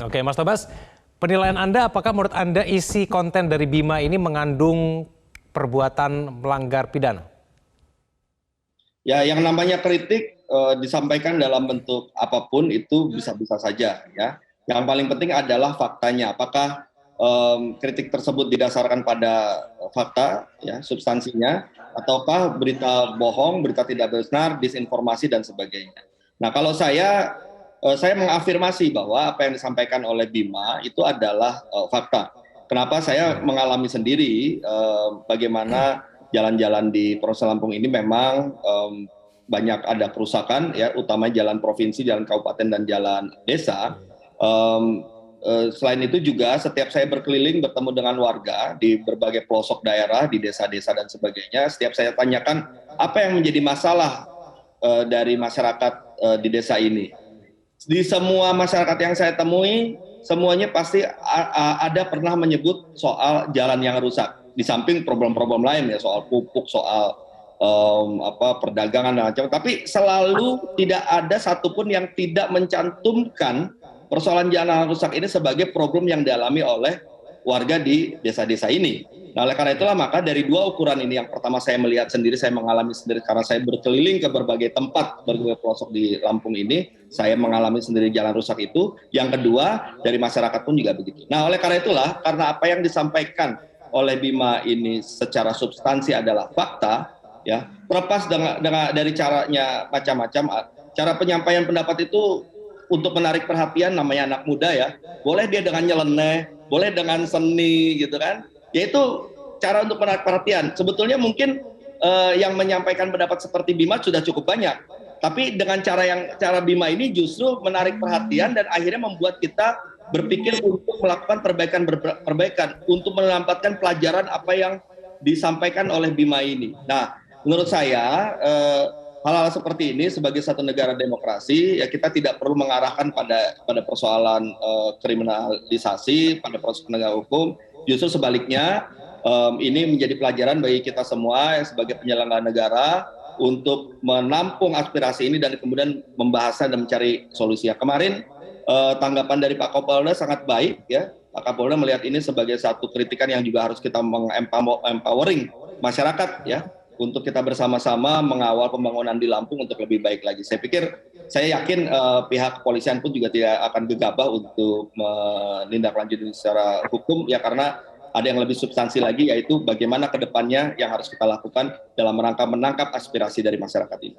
Oke, Mas Tobas, penilaian Anda apakah menurut Anda isi konten dari Bima ini mengandung perbuatan melanggar pidana? Ya, yang namanya kritik disampaikan dalam bentuk apapun itu bisa-bisa saja ya. Yang paling penting adalah faktanya. Apakah kritik tersebut didasarkan pada fakta, ya, substansinya, ataukah berita bohong, berita tidak benar, disinformasi dan sebagainya. Nah, kalau saya mengafirmasi bahwa apa yang disampaikan oleh Bima itu adalah fakta. Kenapa saya mengalami sendiri bagaimana jalan-jalan di Polres Lampung ini memang banyak ada kerusakan, ya, utama jalan provinsi, jalan kabupaten dan jalan desa. Selain itu juga setiap saya berkeliling bertemu dengan warga di berbagai pelosok daerah, di desa-desa dan sebagainya, setiap saya tanyakan apa yang menjadi masalah dari masyarakat di desa ini. Di semua masyarakat yang saya temui, semuanya pasti ada pernah menyebut soal jalan yang rusak. Di samping problem-problem lain, ya, soal pupuk, soal perdagangan dan macam. Tapi selalu tidak ada satupun yang tidak mencantumkan persoalan jalan rusak ini sebagai problem yang dialami oleh warga di desa-desa ini. Nah, oleh karena itulah maka dari dua ukuran ini, yang pertama saya melihat sendiri, saya mengalami sendiri karena saya berkeliling ke berbagai tempat, berbagai pelosok di Lampung ini, saya mengalami sendiri jalan rusak itu. Yang kedua, dari masyarakat pun juga begitu. Nah, oleh karena itulah, karena apa yang disampaikan oleh Bima ini secara substansi adalah fakta, ya, terlepas dari caranya macam-macam. Cara penyampaian pendapat itu untuk menarik perhatian, namanya anak muda, ya, boleh dia dengan nyeleneh, boleh dengan seni gitu kan, yaitu cara untuk menarik perhatian. Sebetulnya mungkin yang menyampaikan pendapat seperti Bima sudah cukup banyak, tapi dengan cara Bima ini justru menarik perhatian dan akhirnya membuat kita berpikir untuk melakukan perbaikan untuk menempatkan pelajaran apa yang disampaikan oleh Bima ini. Nah, menurut saya hal-hal seperti ini sebagai satu negara demokrasi, ya, kita tidak perlu mengarahkan pada persoalan kriminalisasi, pada proses penegakan hukum. Justru sebaliknya, ini menjadi pelajaran bagi kita semua sebagai penyelenggara negara untuk menampung aspirasi ini dan kemudian membahasnya dan mencari solusinya. Kemarin tanggapan dari Pak Kapolda sangat baik, ya. Pak Kapolda melihat ini sebagai satu kritikan yang juga harus kita empowering masyarakat, ya, untuk kita bersama-sama mengawal pembangunan di Lampung untuk lebih baik lagi. Saya yakin pihak kepolisian pun juga tidak akan gegabah untuk menindaklanjuti secara hukum, ya, karena ada yang lebih substansi lagi, yaitu bagaimana ke depannya yang harus kita lakukan dalam rangka menangkap aspirasi dari masyarakat ini.